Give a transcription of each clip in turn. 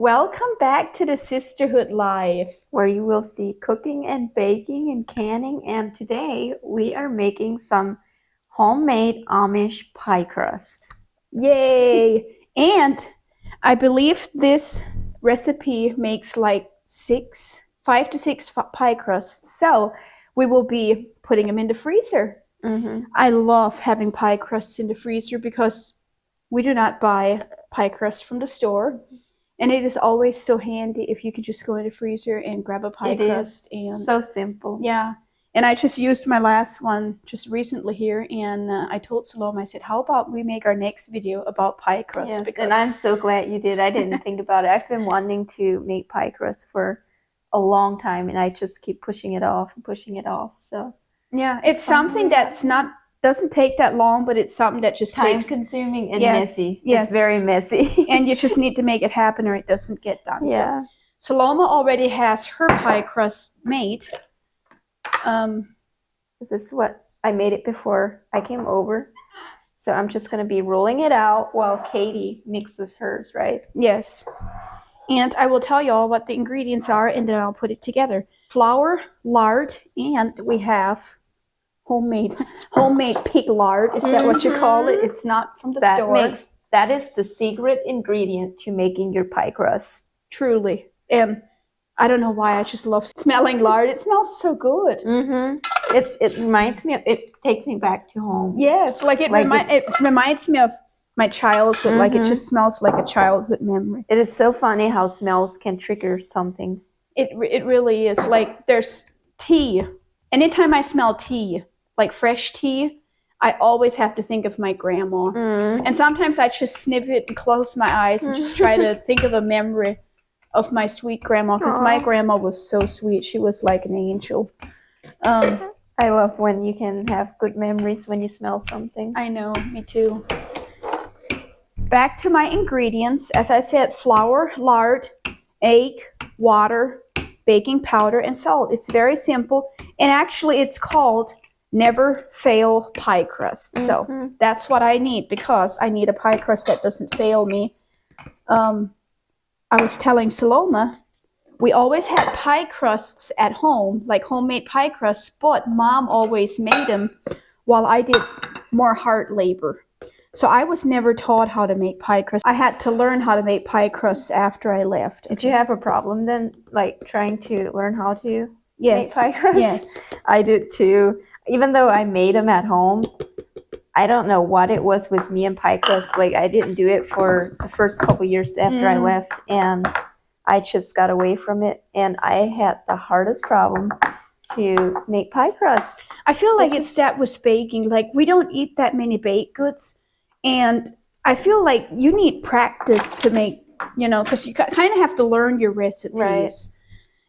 Welcome back to the Sisterhood Life, where you will see cooking and baking and canning. And today we are making some homemade Amish pie crust. Yay! And I believe this recipe makes like 5 to 6 pie crusts. So we will be putting them in the freezer. I love having pie crusts in the freezer because we do not buy pie crusts from the store. And it is always so handy if you could just go in the freezer and grab a pie crust. And so simple. Yeah. And I just used my last one just recently here, and I told Salome, I said, how about we make our next video about pie crust? Yes, and I'm so glad you did. I didn't think about it. I've been wanting to make pie crust for a long time, and I just keep pushing it off and pushing it off. So yeah, it's something that's doesn't take that long, but it's something that just time takes consuming and messy. Yes. It's very messy. And you just need to make it happen or it doesn't get done. Yeah. So Salome already has her pie crust made. This is what I made it before I came over. So I'm just going to be rolling it out while Katie mixes hers, right? Yes. And I will tell you all what the ingredients are, and then I'll put it together. Flour, lard, and we have homemade pig lard. Is that what you call it? It's not from the store. That is the secret ingredient to making your pie crust. Truly. And I don't know why, I just love smelling lard. It smells so good. It reminds me of, it takes me back to home. Yes, it reminds me of my childhood. Like it just smells like a childhood memory. It is so funny how smells can trigger something. It really is. Like there's tea. Anytime I smell tea, like fresh tea, I always have to think of my grandma. And sometimes I just sniff it and close my eyes and just try to think of a memory of my sweet grandma, because my grandma was so sweet. She was like an angel. I love when you can have good memories when you smell something. I know, me too. Back to my ingredients. As I said, flour, lard, egg, water, baking powder, and salt. It's very simple. And actually it's called Never Fail Pie Crust. So that's what I need, because I need a pie crust that doesn't fail me. I was telling Salome, we always had pie crusts at home, like homemade pie crusts, but Mom always made them while I did more hard labor. So I was never taught how to make pie crusts. I had to learn how to make pie crusts after I left. Did you have a problem then, like trying to learn how to make pie crusts? Yes. I did too. Even though I made them at home, I don't know what it was with me and pie crust. Like I didn't do it for the first couple years after I left, and I just got away from it, and I had the hardest problem to make pie crust. I feel like it's that with baking. Like we don't eat that many baked goods, and I feel like you need practice to make, because you kind of have to learn your recipes. Right.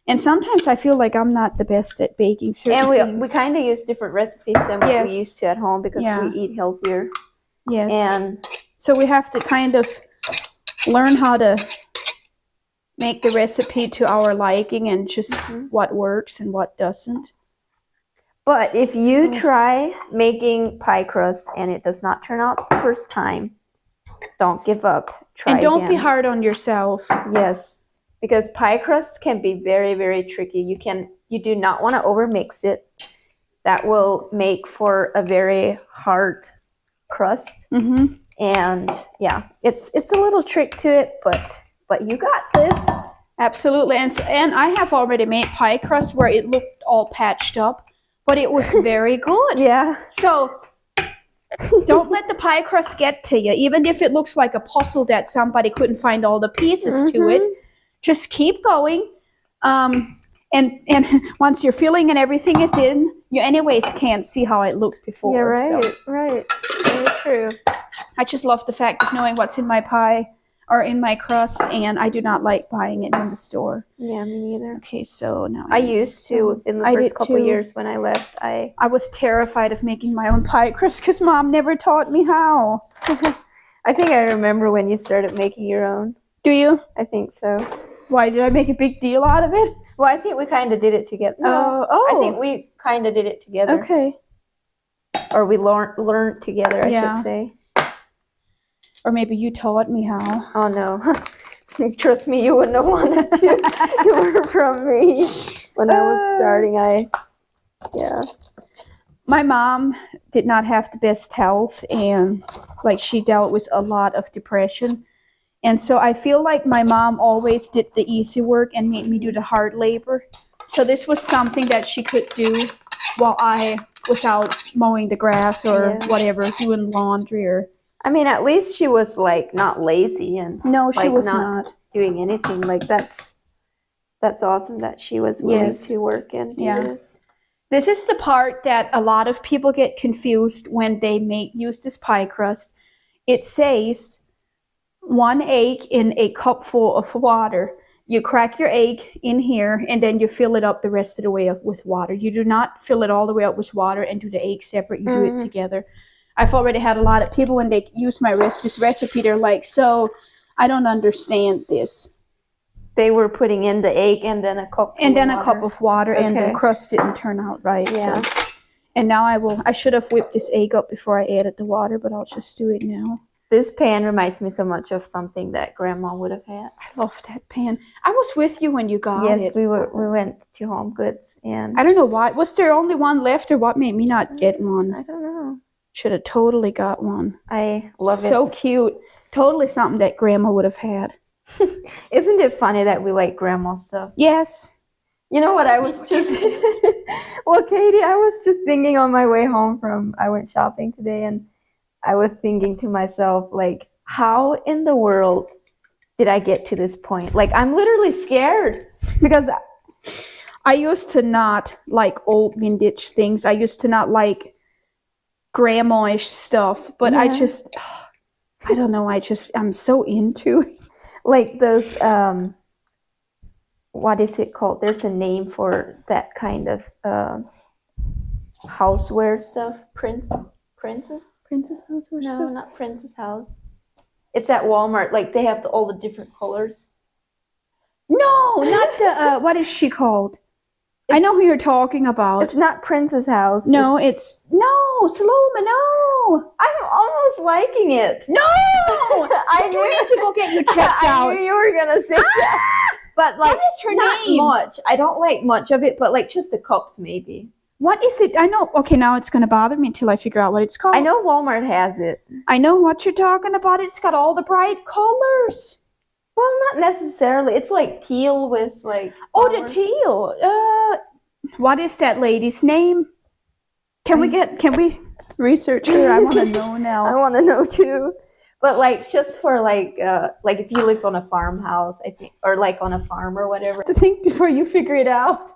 And sometimes I feel like I'm not the best at baking certain things. We kind of use different recipes than what we used to at home, because we eat healthier. Yes. And so we have to kind of learn how to make the recipe to our liking, and just what works and what doesn't. But if you try making pie crust and it does not turn out the first time, don't give up. Try again. And don't be hard on yourself. Yes. Because pie crust can be very, very tricky. You do not want to overmix it. That will make for a very hard crust. And yeah, it's a little trick to it, but you got this. Absolutely. And I have already made pie crust where it looked all patched up, but it was very good. Yeah. So don't let the pie crust get to you, even if it looks like a puzzle that somebody couldn't find all the pieces to it. Just keep going, and once your filling and everything is in, you anyways can't see how it looked before. Yeah, right, right. Very true. I just love the fact of knowing what's in my pie or in my crust, and I do not like buying it in the store. Yeah, me neither. Okay, so now I used to in the first couple of years when I left. I was terrified of making my own pie crust because Mom never taught me how. I think I remember when you started making your own. Do you? I think so. Why, did I make a big deal out of it? Well, I think we kind of did it together. I think we kind of did it together. Okay. Or we learned together, I should say. Or maybe you taught me how. Oh, no. Trust me, you wouldn't have wanted to learn from me when I was starting. Yeah. My mom did not have the best health, and like she dealt with a lot of depression. And so I feel like my mom always did the easy work and made me do the hard labor. So this was something that she could do while I was out mowing the grass or whatever, doing laundry or. I mean, at least she was like not lazy and No, she like, was not doing anything. Like that's awesome that she was willing to work and do this. This is the part that a lot of people get confused when they use this pie crust. It says 1 egg in a cup full of water. You crack your egg in here and then you fill it up the rest of the way up with water. You do not fill it all the way up with water and do the egg separate. You do it together. I've already had a lot of people when they use this recipe, they're like, so I don't understand this. They were putting in the egg and then a cup of water and the crust didn't turn out right. Yeah. So. And now I should have whipped this egg up before I added the water, but I'll just do it now. This pan reminds me so much of something that Grandma would have had. I love that pan. I was with you when you got it. Yes, we went to Home Goods and I don't know why. Was there only one left or what made me not get one? I don't know. Should have totally got one. I love it. So cute. Totally something that Grandma would have had. Isn't it funny that we like Grandma stuff? Yes. You know what I was just well, Katie, I was just thinking on my way home I went shopping today and I was thinking to myself, like, how in the world did I get to this point? Like, I'm literally scared because I used to not like old vintage things. I used to not like grandma-ish stuff, but I just, I don't know. I'm so into it. Like those, what is it called? There's a name for that kind of houseware stuff. Princess houseware stuff? No, not Princess House. It's at Walmart. Like they have all the different colors. No, not the, what is she called? I know who you're talking about. It's not Princess House. No, no, Saloma, no. I'm almost liking it. No! I need to go get you checked out. I knew you were going to say that. But like, what is her name? Not much. I don't like much of it, but like just the cups maybe. What is it? I know. Okay, now it's going to bother me until I figure out what it's called. I know Walmart has it. I know what you're talking about. It's got all the bright colors. Well, not necessarily. It's like teal with like... Oh, the teal. What is that lady's name? Can we research her? I want to know now. I want to know too. But like just for like if you live on a farmhouse, I think, or like on a farm or whatever. To think before you figure it out.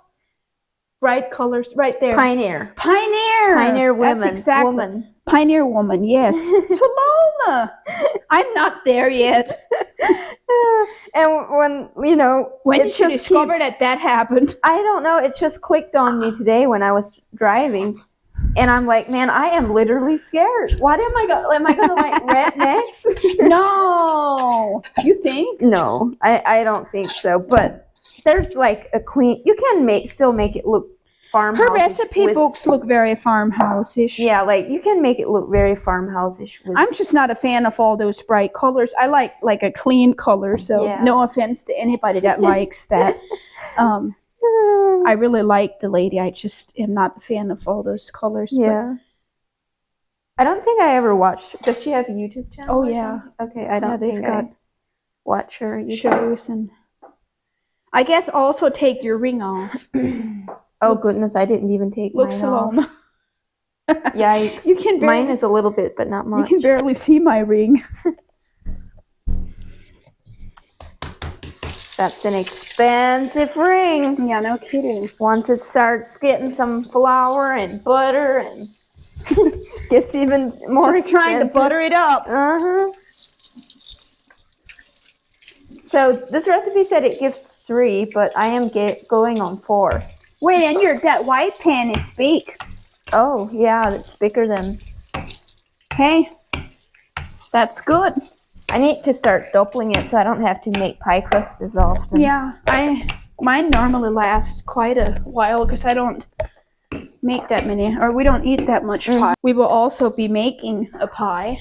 Bright colors, right there. Pioneer woman. That's exactly. Woman. Pioneer woman, yes. Saloma. I'm not there yet. And when did you discover that happened? I don't know. It just clicked on me today when I was driving, and I'm like, man, I am literally scared. What am I gonna like rent next? No, you think? No, I don't think so. But there's like a clean. You can still make it look farmhouse. Her recipe books look very farmhouse-ish. Yeah, like you can make it look very farmhouse-ish. I'm just not a fan of all those bright colors. I like a clean color, so no offense to anybody that likes that. I really like the lady. I just am not a fan of all those colors. Yeah. I don't think I ever watched. Does she have a YouTube channel? Oh yeah. Okay, I don't think I watch her YouTube shows and. I guess also take your ring off. Oh goodness, I didn't even take mine off. Yikes. Mine is a little bit, but not much. You can barely see my ring. That's an expensive ring. Yeah, no kidding. Once it starts getting some flour and butter and gets even more expensive. Trying to butter it up. So this recipe said it gives 3, but I am going on 4. Wait, and that white pan is big. Oh, yeah, it's bigger than... Hey, that's good. I need to start doubling it so I don't have to make pie crust as often. Yeah, mine normally lasts quite a while because I don't make that many, or we don't eat that much pie. We will also be making a pie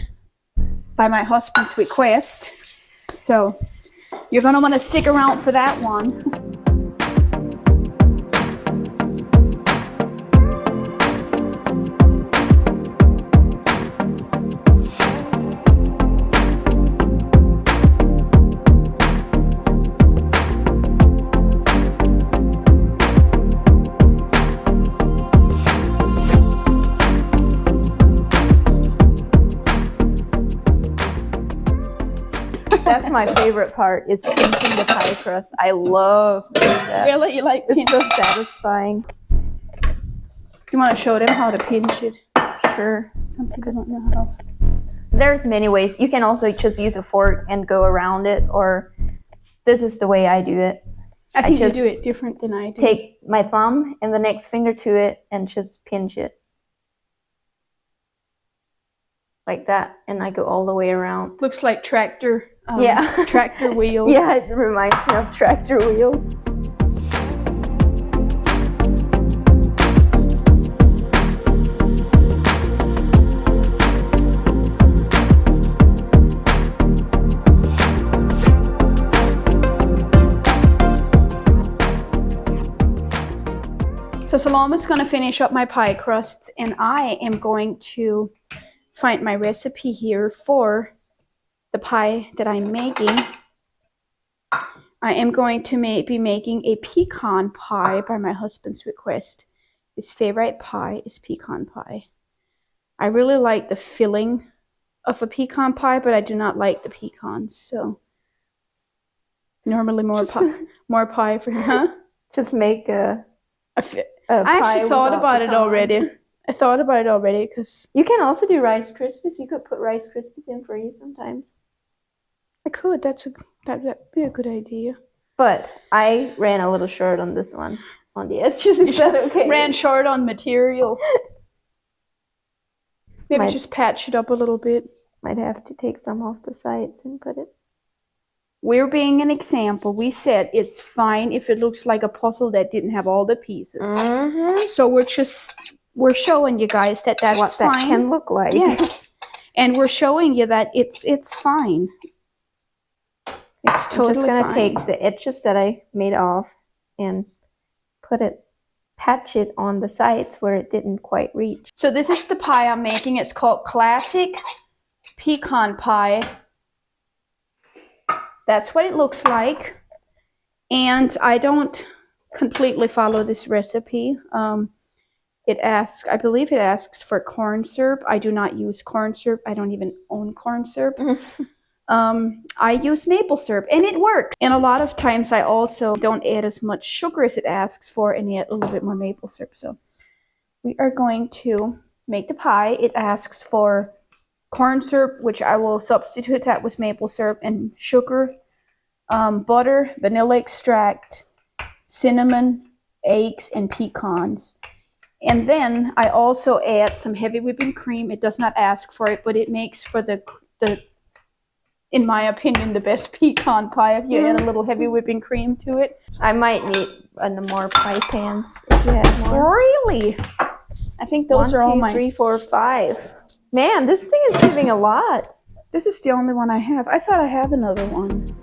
by my husband's request. So... You're gonna want to stick around for that one. That's my favorite part, is pinching the pie crust. I love doing that. Really? You like It's so satisfying. You want to show them how to pinch it? Sure. Some people don't know how. There's many ways. You can also just use a fork and go around it, or this is the way I do it. I think you just do it different than I do. Take my thumb and the next finger to it and just pinch it. Like that. And I go all the way around. Looks like tractor. Yeah. Tractor wheels. Yeah, it reminds me of tractor wheels. So Salome's going to finish up my pie crusts, and I am going to find my recipe here for the pie that I'm making. I am going to be making a pecan pie by my husband's request. His favorite pie is pecan pie. I really like the filling of a pecan pie, but I do not like the pecans, so normally more pie for him. Huh? Just make a I actually thought about it already. I thought about it already because you can also do Rice Krispies. You could put Rice Krispies in for you sometimes. I could. That'd be a good idea. But I ran a little short on this one, on the edges. Is that okay? Ran short on material. Maybe just patch it up a little bit. Might have to take some off the sides and put it. We're being an example. We said it's fine if it looks like a puzzle that didn't have all the pieces. Mm-hmm. So we're showing you guys that that's what fine. That can look like. Yes, and we're showing you that it's fine. It's totally fine. I'm just gonna take the edges that I made off and patch it on the sides where it didn't quite reach. So this is the pie I'm making. It's called Classic Pecan Pie. That's what it looks like. And I don't completely follow this recipe. I believe it asks for corn syrup. I do not use corn syrup. I don't even own corn syrup. I use maple syrup, and it works. And a lot of times I also don't add as much sugar as it asks for and add a little bit more maple syrup. So we are going to make the pie. It asks for corn syrup, which I will substitute that with maple syrup, and sugar, butter, vanilla extract, cinnamon, eggs, and pecans. And then I also add some heavy whipping cream. It does not ask for it, but it makes for the in my opinion, the best pecan pie if you add a little heavy whipping cream to it. I might need more pie pans if you have more. Really? I think those are all my 3, 4, 5. Man, this thing is giving a lot. This is the only one I have. I thought I have another one.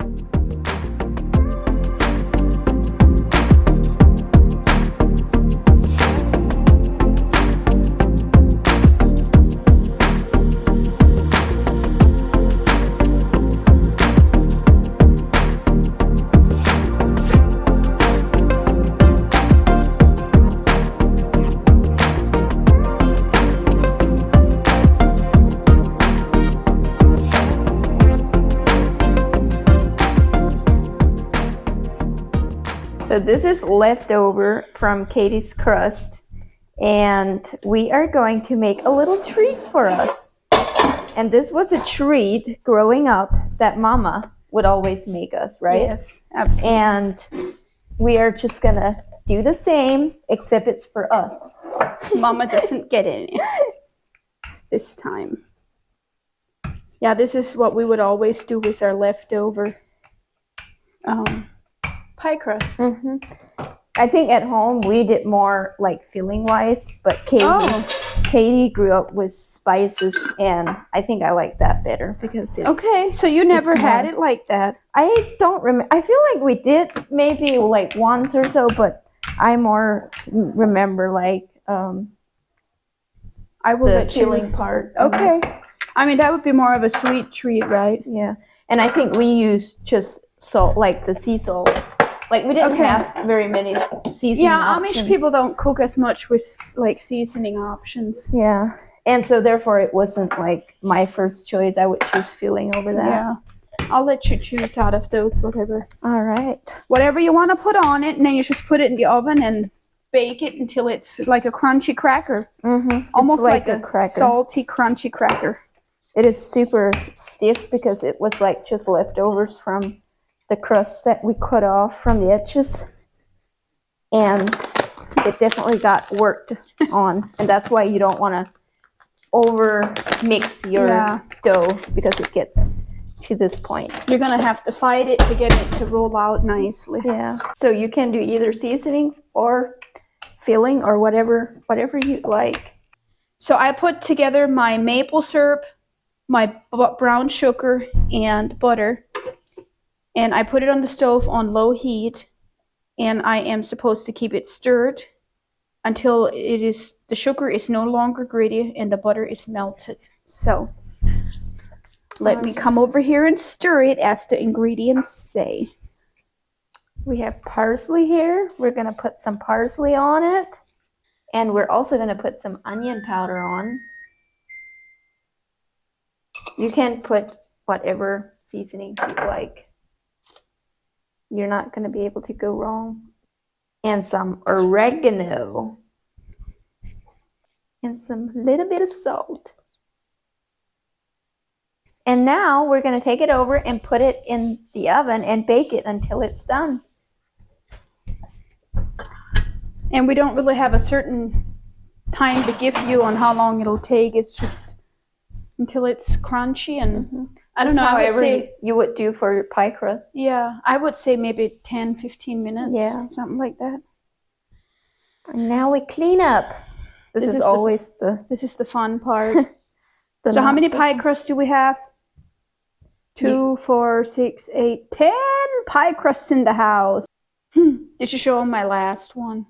So this is leftover from Katie's crust, and we are going to make a little treat for us. And this was a treat growing up that Mama would always make us, right? Yes, absolutely. And we are just gonna do the same, except it's for us. Mama doesn't get any this time. Yeah, this is what we would always do with our leftover pie crust. Mm-hmm. I think at home we did more like filling wise, but Katie grew up with spices, and I think I like that better because it's, okay, so you never had it like that. I don't remember. I feel like we did maybe like once or so, but I more remember like I will the let you. filling part. Okay. I mean, that would be more of a sweet treat, right? Yeah, and I think we used just salt, like the sea salt. Like we didn't have very many seasoning options. Amish people don't cook as much with like seasoning options. Yeah, and so therefore it wasn't like my first choice. I would choose filling over that. Yeah. I'll let you choose out of those, whatever. All right. Whatever you want to put on it, and then you just put it in the oven and bake it until it's like a crunchy cracker. Mm-hmm. Almost like a cracker. salty, crunchy cracker. It is super stiff because it was like just leftovers from the crust that we cut off from the edges. And it definitely got worked on. And that's why you don't want to over mix your dough because it gets to this point. You're going to have to fight it to get it to roll out nicely. Yeah. So you can do either seasonings or filling or whatever you like. So I put together my maple syrup, my brown sugar, and butter. And I put it on the stove on low heat. And I am supposed to keep it stirred until the sugar is no longer gritty and the butter is melted. So let me come over here and stir it as the ingredients say. We have parsley here. We're going to put some parsley on it. And we're also going to put some onion powder on. You can put whatever seasonings you like. You're not going to be able to go wrong. And some oregano. And some little bit of salt. And now we're going to take it over and put it in the oven and bake it until it's done. And we don't really have a certain time to give you on how long it'll take. It's just until it's crunchy and I don't know. However you would do for your pie crust. Yeah, I would say maybe 10, 15 minutes. Yeah. Something like that. And now we clean up. This is the fun part. So how many pie crusts do we have? 2, 4, 6, 8, 10 pie crusts in the house. Did you show them my last one?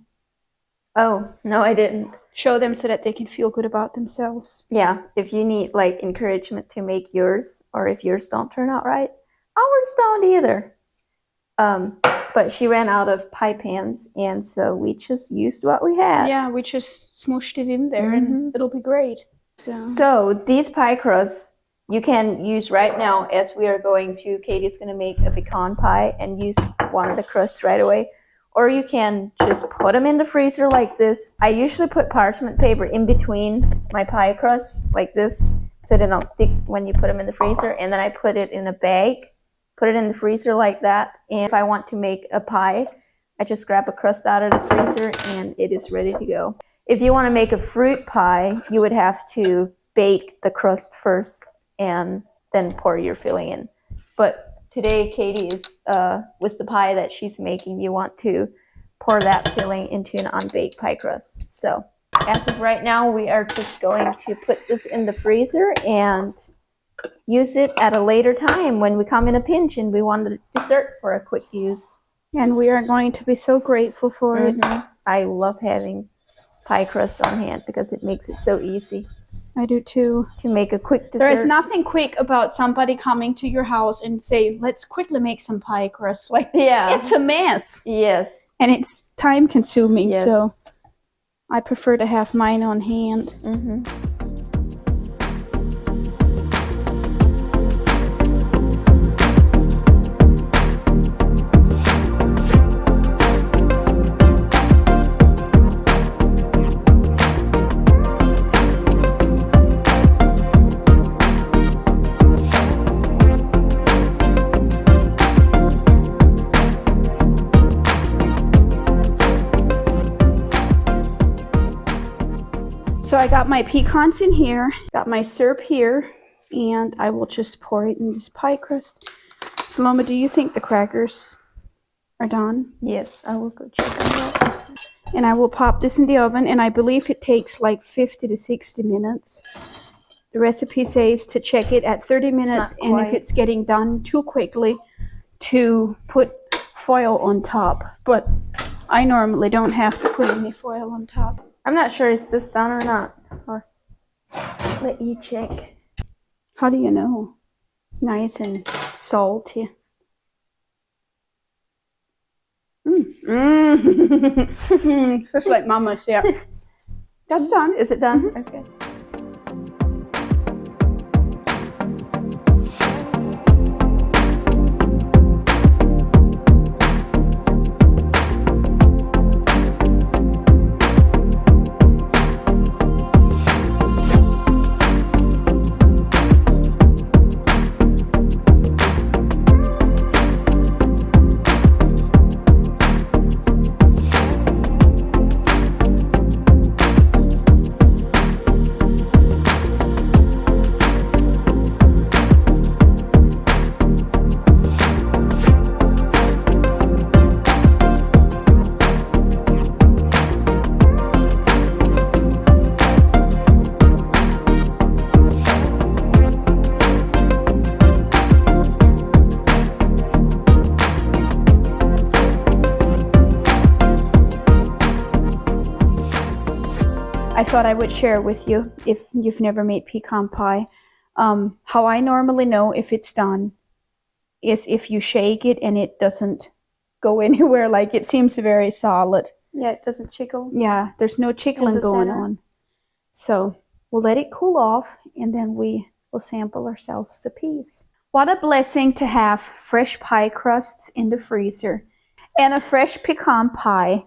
Oh, no, I didn't. Show them so that they can feel good about themselves. Yeah, if you need like encouragement to make yours, or if yours don't turn out right, ours don't either. But she ran out of pie pans, and so we just used what we had. Yeah, we just smooshed it in there, and it'll be great. So these pie crusts you can use right now as we are going to. Katie's going to make a pecan pie and use one of the crusts right away. Or you can just put them in the freezer like this. I usually put parchment paper in between my pie crusts like this so they don't stick when you put them in the freezer. And then I put it in a bag, put it in the freezer like that. And if I want to make a pie, I just grab a crust out of the freezer and it is ready to go. If you want to make a fruit pie, you would have to bake the crust first and then pour your filling in. But today, Katie is with the pie that she's making. You want to pour that filling into an unbaked pie crust. So as of right now, we are just going to put this in the freezer and use it at a later time when we come in a pinch and we want a dessert for a quick use. And we are going to be so grateful for it. I love having pie crusts on hand because it makes it so easy. I do too. To make a quick dessert. There is nothing quick about somebody coming to your house and say, let's quickly make some pie crust. Like, it's a mess. Yes. And it's time consuming, so I prefer to have mine on hand. So I got my pecans in here, got my syrup here, and I will just pour it in this pie crust. Saloma, do you think the crackers are done? Yes, I will go check them out. And I will pop this in the oven, and I believe it takes like 50 to 60 minutes. The recipe says to check it at 30 minutes, and if it's getting done too quickly, to put foil on top, but I normally don't have to put any foil on top. I'm not sure is this done or not. I'll let you check. How do you know? Nice and salty. Just like Mama said. That's done. Is it done? Okay. I thought I would share with you, if you've never made pecan pie, how I normally know if it's done is if you shake it and it doesn't go anywhere, like it seems very solid. Yeah, it doesn't chickle. Yeah, there's no chickling going on. So we'll let it cool off and then we will sample ourselves a piece. What a blessing to have fresh pie crusts in the freezer and a fresh pecan pie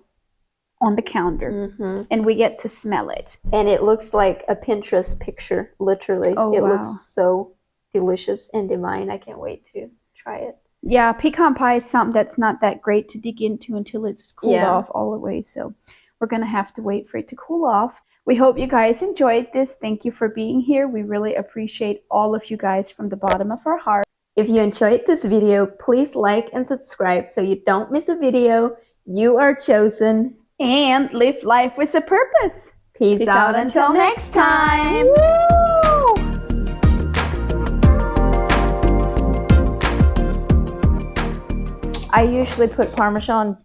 on the counter, and we get to smell it. And it looks like a Pinterest picture, literally. Oh, it wow. looks so delicious and divine. I can't wait to try it. Yeah, pecan pie is something that's not that great to dig into until it's cooled off all the way. So we're going to have to wait for it to cool off. We hope you guys enjoyed this. Thank you for being here. We really appreciate all of you guys from the bottom of our heart. If you enjoyed this video, please like and subscribe so you don't miss a video. You are chosen. And live life with a purpose. Peace out until next time. Woo! I usually put Parmesan.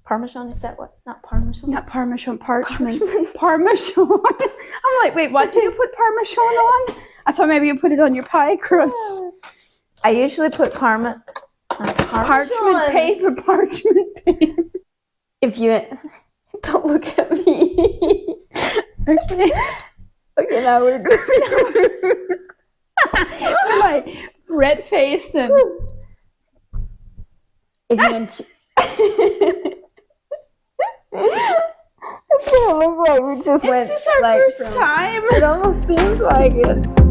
Parmesan, is that what? Not Parmesan? Not Parmesan, parchment. Parmesan. I'm like, wait, what do you put Parmesan on? I thought maybe you put it on your pie crust. I usually put parchment paper. If you don't look at me. Okay. Okay, now we're good. We're like red faced and if you I can't look like we just went is this our like first time? It almost seems like it.